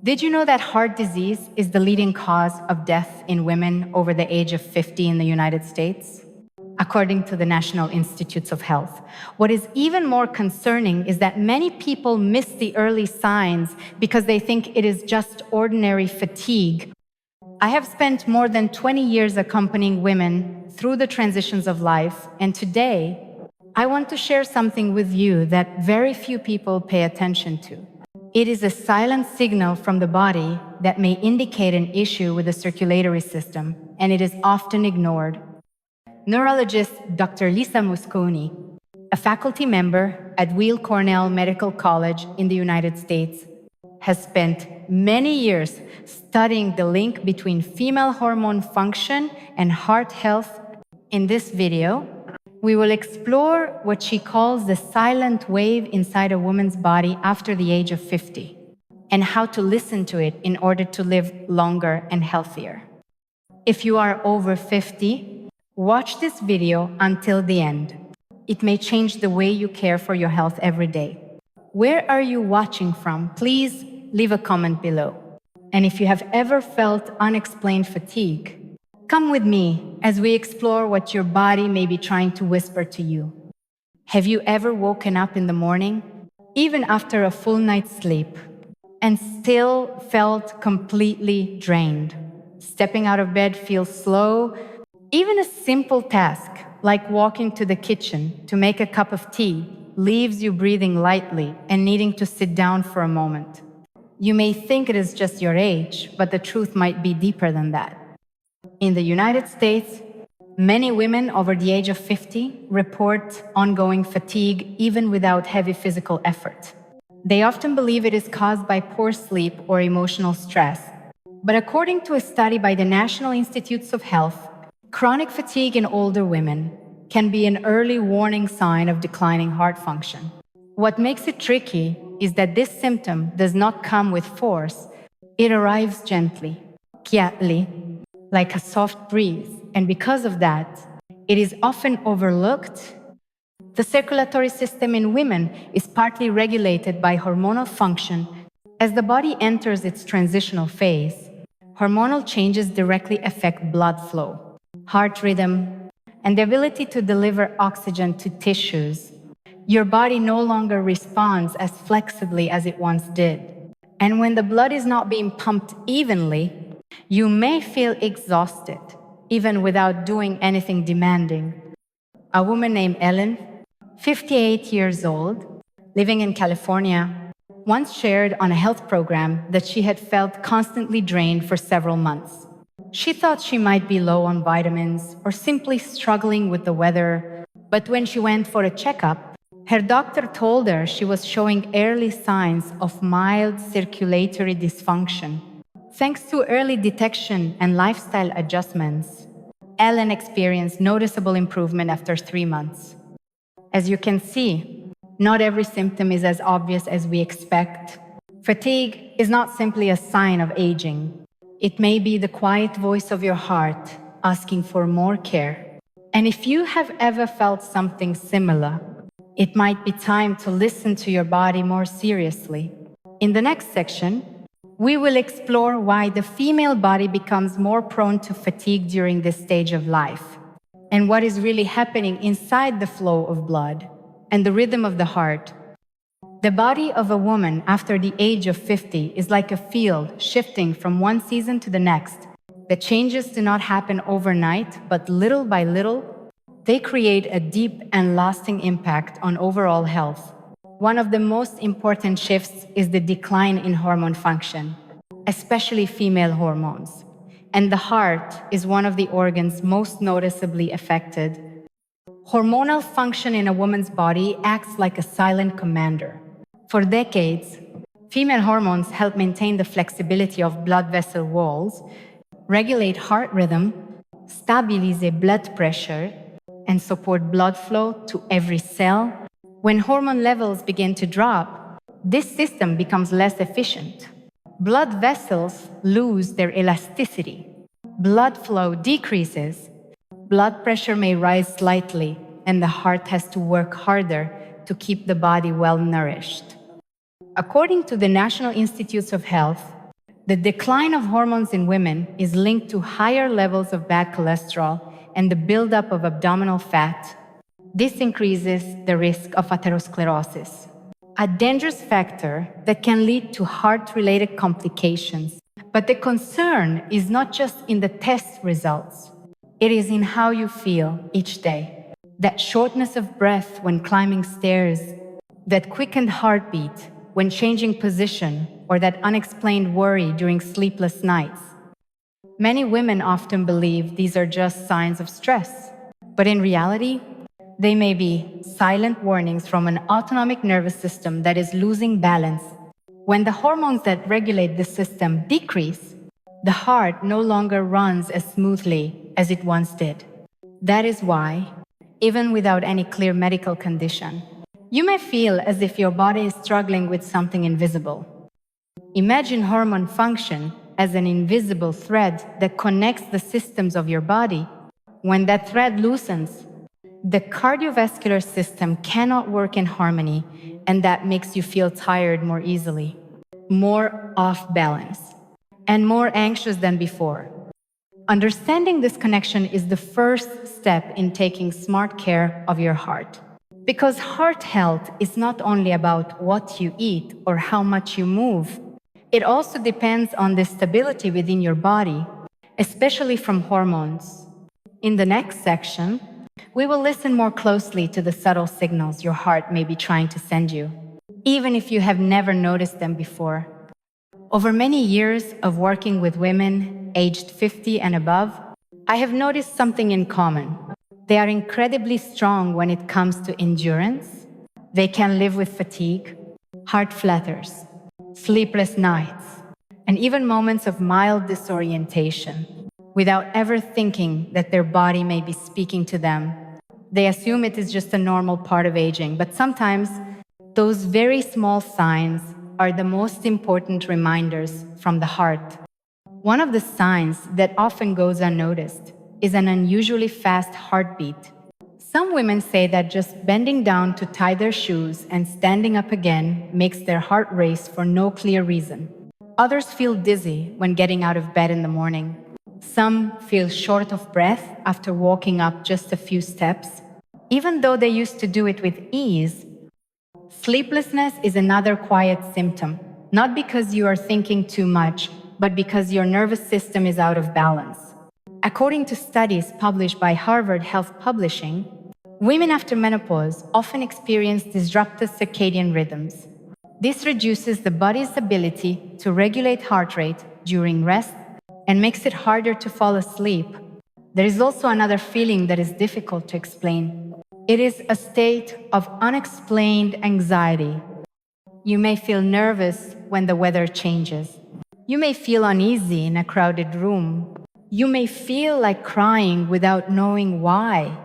Did you know that heart disease is the leading cause of death in women over the age of 50 in the United States? According to the National Institutes of Health. What is even more concerning is that many people miss the early signs because they think it is just ordinary fatigue. I have spent more than 20 years accompanying women through the transitions of life, and today I want to share something with you that very few people pay attention to. It is a silent signal from the body that may indicate an issue with the circulatory system, and it is often ignored. Neurologist Dr. Lisa Mosconi, a faculty member at Weill Cornell Medical College in the United States, has spent many years studying the link between female hormone function and heart health. In this video, we will explore what she calls the silent wave inside a woman's body after the age of 50, and how to listen to it in order to live longer and healthier. If you are over 50, watch this video until the end. It may change the way you care for your health every day. Where are you watching from? Please leave a comment below. And if you have ever felt unexplained fatigue, come with me as we explore what your body may be trying to whisper to you. Have you ever woken up in the morning, even after a full night's sleep, and still felt completely drained? Stepping out of bed feels slow. Even a simple task, like walking to the kitchen to make a cup of tea, leaves you breathing lightly and needing to sit down for a moment. You may think it is just your age, but the truth might be deeper than that. In the United States, many women over the age of 50 report ongoing fatigue even without heavy physical effort. They often believe it is caused by poor sleep or emotional stress. But according to a study by the National Institutes of Health, chronic fatigue in older women can be an early warning sign of declining heart function. What makes it tricky is that this symptom does not come with force. It arrives gently, quietly, like a soft breeze, and because of that, it is often overlooked. The circulatory system in women is partly regulated by hormonal function. As the body enters its transitional phase, hormonal changes directly affect blood flow, heart rhythm, and the ability to deliver oxygen to tissues. Your body no longer responds as flexibly as it once did. And when the blood is not being pumped evenly, you may feel exhausted, even without doing anything demanding. A woman named Ellen, 58 years old, living in California, once shared on a health program that she had felt constantly drained for several months. She thought she might be low on vitamins or simply struggling with the weather, but when she went for a checkup, her doctor told her she was showing early signs of mild circulatory dysfunction. Thanks to early detection and lifestyle adjustments, Ellen experienced noticeable improvement after 3 months. As you can see, not every symptom is as obvious as we expect. Fatigue is not simply a sign of aging. It may be the quiet voice of your heart asking for more care. And if you have ever felt something similar, it might be time to listen to your body more seriously. In the next section, we will explore why the female body becomes more prone to fatigue during this stage of life, and what is really happening inside the flow of blood and the rhythm of the heart. The body of a woman after the age of 50 is like a field shifting from one season to the next. The changes do not happen overnight, but little by little, they create a deep and lasting impact on overall health. One of the most important shifts is the decline in hormone function, especially female hormones. And the heart is one of the organs most noticeably affected. Hormonal function in a woman's body acts like a silent commander. For decades, female hormones help maintain the flexibility of blood vessel walls, regulate heart rhythm, stabilize blood pressure, and support blood flow to every cell. When hormone levels begin to drop, this system becomes less efficient. Blood vessels lose their elasticity. Blood flow decreases. Blood pressure may rise slightly, and the heart has to work harder to keep the body well nourished. According to the National Institutes of Health, The decline of hormones in women is linked to higher levels of bad cholesterol and the buildup of abdominal fat. This increases the risk of atherosclerosis, a dangerous factor that can lead to heart-related complications. But the concern is not just in the test results. It is in how you feel each day. That shortness of breath when climbing stairs, that quickened heartbeat when changing position, or that unexplained worry during sleepless nights. Many women often believe these are just signs of stress, but in reality, they may be silent warnings from an autonomic nervous system that is losing balance. When the hormones that regulate the system decrease, the heart no longer runs as smoothly as it once did. That is why, even without any clear medical condition, you may feel as if your body is struggling with something invisible. Imagine hormone function as an invisible thread that connects the systems of your body. When that thread loosens, the cardiovascular system cannot work in harmony, and that makes you feel tired more easily, more off balance, and more anxious than before. Understanding this connection is the first step in taking smart care of your heart. Because heart health is not only about what you eat or how much you move, it also depends on the stability within your body, especially from hormones. In the next section, we will listen more closely to the subtle signals your heart may be trying to send you, even if you have never noticed them before. Over many years of working with women aged 50 and above, I have noticed something in common. They are incredibly strong when it comes to endurance. They can live with fatigue, heart flutters, sleepless nights, and even moments of mild disorientation without ever thinking that their body may be speaking to them. They assume it is just a normal part of aging, but sometimes those very small signs are the most important reminders from the heart. One of the signs that often goes unnoticed is an unusually fast heartbeat. Some women say that just bending down to tie their shoes and standing up again makes their heart race for no clear reason. Others feel dizzy when getting out of bed in the morning. Some feel short of breath after walking up just a few steps, even though they used to do it with ease. Sleeplessness is another quiet symptom, not because you are thinking too much, but because your nervous system is out of balance. According to studies published by Harvard Health Publishing, women after menopause often experience disrupted circadian rhythms. This reduces the body's ability to regulate heart rate during rest and makes it harder to fall asleep. There is also another feeling that is difficult to explain. It is a state of unexplained anxiety. You may feel nervous when the weather changes. You may feel uneasy in a crowded room. You may feel like crying without knowing why.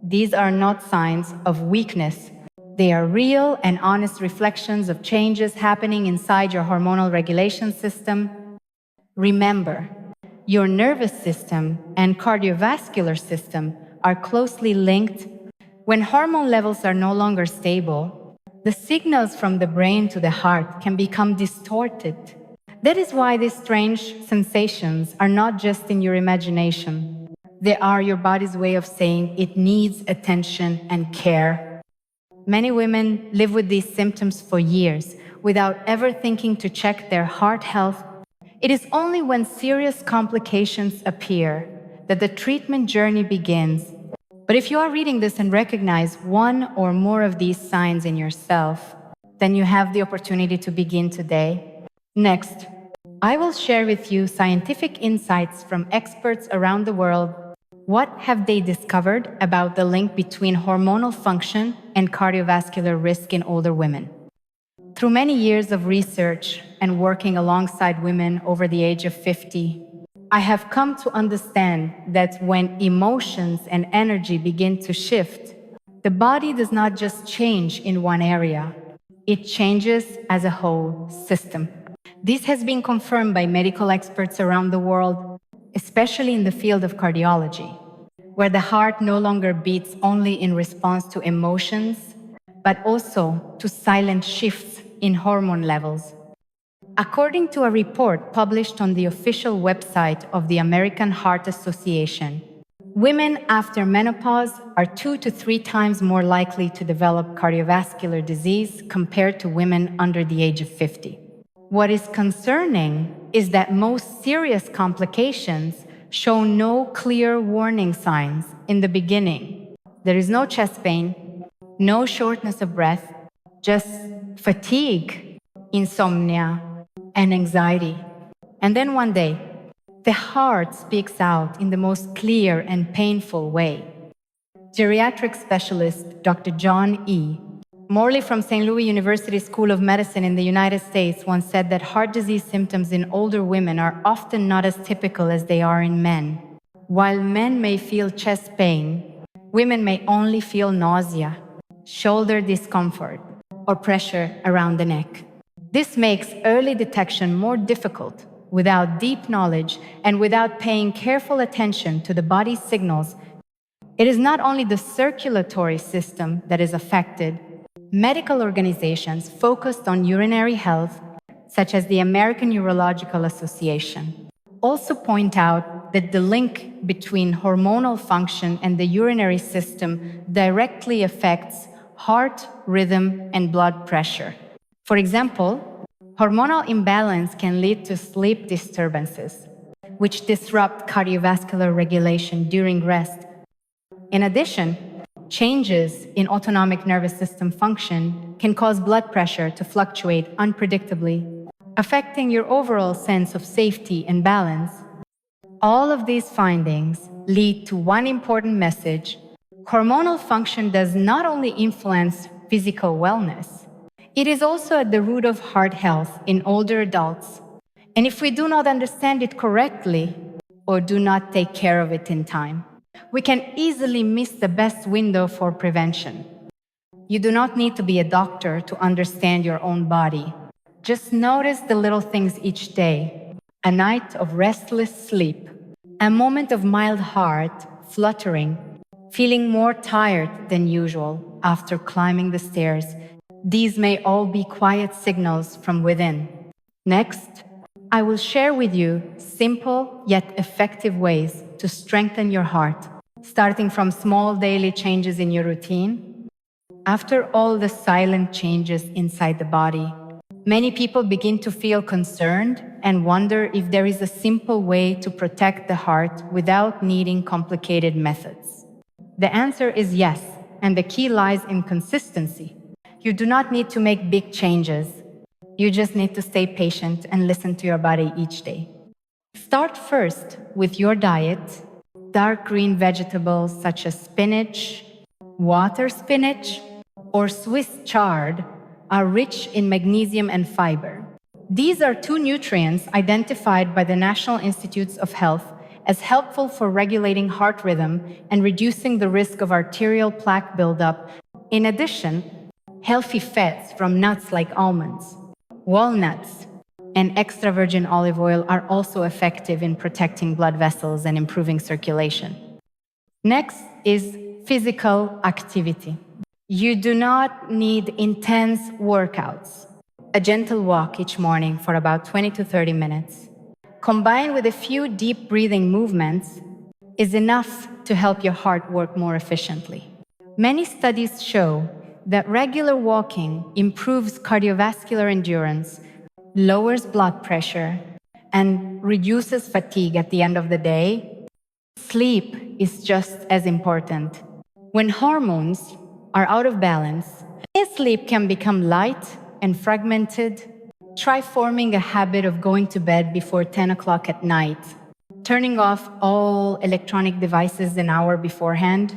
These are not signs of weakness. They are real and honest reflections of changes happening inside your hormonal regulation system. Remember, your nervous system and cardiovascular system are closely linked. When hormone levels are no longer stable, the signals from the brain to the heart can become distorted. That is why these strange sensations are not just in your imagination. They are your body's way of saying it needs attention and care. Many women live with these symptoms for years without ever thinking to check their heart health. It is only when serious complications appear that the treatment journey begins. But if you are reading this and recognize one or more of these signs in yourself, then you have the opportunity to begin today. Next, I will share with you scientific insights from experts around the world. What have they discovered about the link between hormonal function and cardiovascular risk in older women? Through many years of research and working alongside women over the age of 50, I have come to understand that when emotions and energy begin to shift, the body does not just change in one area, it changes as a whole system. This has been confirmed by medical experts around the world, especially in the field of cardiology, where the heart no longer beats only in response to emotions, but also to silent shifts in hormone levels. According to a report published on the official website of the American Heart Association, women after menopause are 2 to 3 times more likely to develop cardiovascular disease compared to women under the age of 50. What is concerning is that most serious complications show no clear warning signs in the beginning. There is no chest pain, no shortness of breath, just fatigue, insomnia, and anxiety. And then one day, the heart speaks out in the most clear and painful way. Geriatric specialist Dr. John E. Morley from St. Louis University School of Medicine in the United States once said that heart disease symptoms in older women are often not as typical as they are in men. While men may feel chest pain, women may only feel nausea, shoulder discomfort, or pressure around the neck. This makes early detection more difficult without deep knowledge and without paying careful attention to the body's signals. It is not only the circulatory system that is affected. Medical organizations focused on urinary health, such as the American Urological Association, also point out that the link between hormonal function and the urinary system directly affects heart rhythm and blood pressure. For example, hormonal imbalance can lead to sleep disturbances, which disrupt cardiovascular regulation during rest. In addition, changes in autonomic nervous system function can cause blood pressure to fluctuate unpredictably, affecting your overall sense of safety and balance. All of these findings lead to one important message: hormonal function does not only influence physical wellness, it is also at the root of heart health in older adults. And if we do not understand it correctly or do not take care of it in time, we can easily miss the best window for prevention. You do not need to be a doctor to understand your own body. Just notice the little things each day: a night of restless sleep, a moment of mild heart fluttering, feeling more tired than usual after climbing the stairs. These may all be quiet signals from within. Next, I will share with you simple yet effective ways to strengthen your heart, starting from small daily changes in your routine. After all the silent changes inside the body, many people begin to feel concerned and wonder if there is a simple way to protect the heart without needing complicated methods. The answer is yes, and the key lies in consistency. You do not need to make big changes. You just need to stay patient and listen to your body each day. Start first with your diet. Dark green vegetables such as spinach, water spinach, or Swiss chard are rich in magnesium and fiber. These are 2 nutrients identified by the National Institutes of Health as helpful for regulating heart rhythm and reducing the risk of arterial plaque buildup. In addition, healthy fats from nuts like almonds, walnuts, and extra virgin olive oil are also effective in protecting blood vessels and improving circulation. Next is physical activity. You do not need intense workouts. A gentle walk each morning for about 20 to 30 minutes, combined with a few deep breathing movements, is enough to help your heart work more efficiently. Many studies show that regular walking improves cardiovascular endurance, lowers blood pressure, and reduces fatigue at the end of the day. Sleep is just as important. When hormones are out of balance, sleep can become light and fragmented. Try forming a habit of going to bed before 10 o'clock at night, turning off all electronic devices an hour beforehand,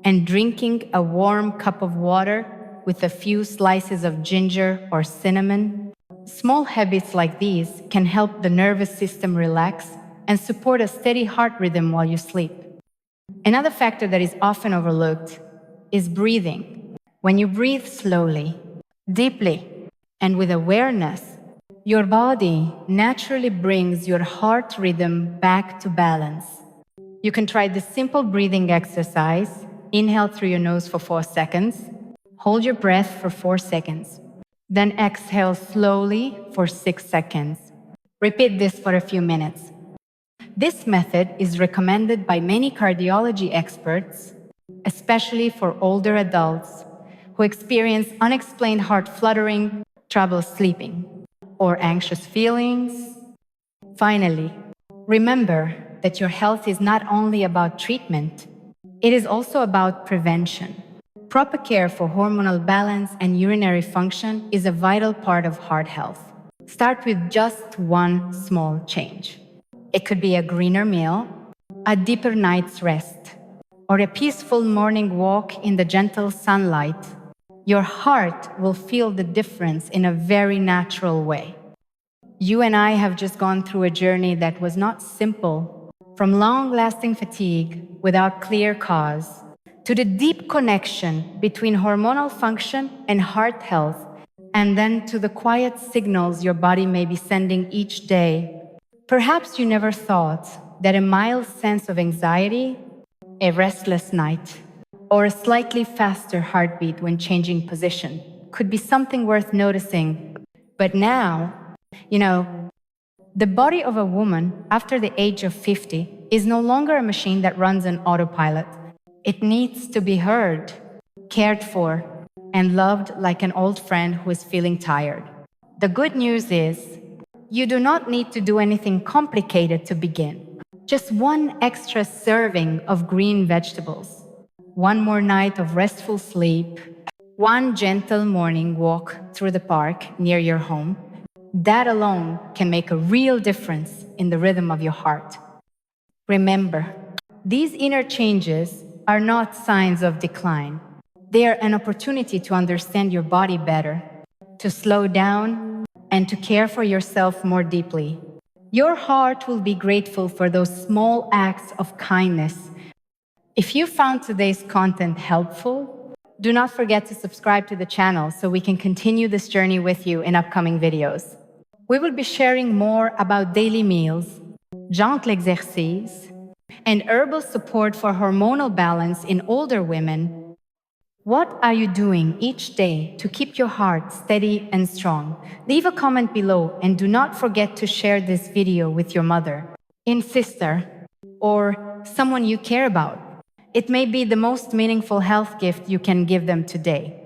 and drinking a warm cup of water with a few slices of ginger or cinnamon. Small habits like these can help the nervous system relax and support a steady heart rhythm while you sleep. Another factor that is often overlooked is breathing. When you breathe slowly, deeply, and with awareness, your body naturally brings your heart rhythm back to balance. You can try this simple breathing exercise. Inhale through your nose for 4 seconds. Hold your breath for 4 seconds. Then exhale slowly for 6 seconds. Repeat this for a few minutes. This method is recommended by many cardiology experts, especially for older adults who experience unexplained heart fluttering, trouble sleeping, or anxious feelings. Finally, remember that your health is not only about treatment, it is also about prevention. Proper care for hormonal balance and urinary function is a vital part of heart health. Start with just one small change. It could be a greener meal, a deeper night's rest, or a peaceful morning walk in the gentle sunlight. Your heart will feel the difference in a very natural way. You and I have just gone through a journey that was not simple, from long-lasting fatigue without clear cause, to the deep connection between hormonal function and heart health, and then to the quiet signals your body may be sending each day. Perhaps you never thought that a mild sense of anxiety, a restless night, or a slightly faster heartbeat when changing position could be something worth noticing. But now, the body of a woman after the age of 50 is no longer a machine that runs on autopilot. It needs to be heard, cared for, and loved like an old friend who is feeling tired. The good news is, you do not need to do anything complicated to begin. Just one extra serving of green vegetables, one more night of restful sleep, one gentle morning walk through the park near your home. That alone can make a real difference in the rhythm of your heart. Remember, these inner changes are not signs of decline. They are an opportunity to understand your body better, to slow down, and to care for yourself more deeply. Your heart will be grateful for those small acts of kindness. If you found today's content helpful, do not forget to subscribe to the channel so we can continue this journey with you in upcoming videos. We will be sharing more about daily meals, gentle exercice, and herbal support for hormonal balance in older women. What are you doing each day to keep your heart steady and strong? Leave a comment below and do not forget to share this video with your mother, sister, or someone you care about. It may be the most meaningful health gift you can give them today.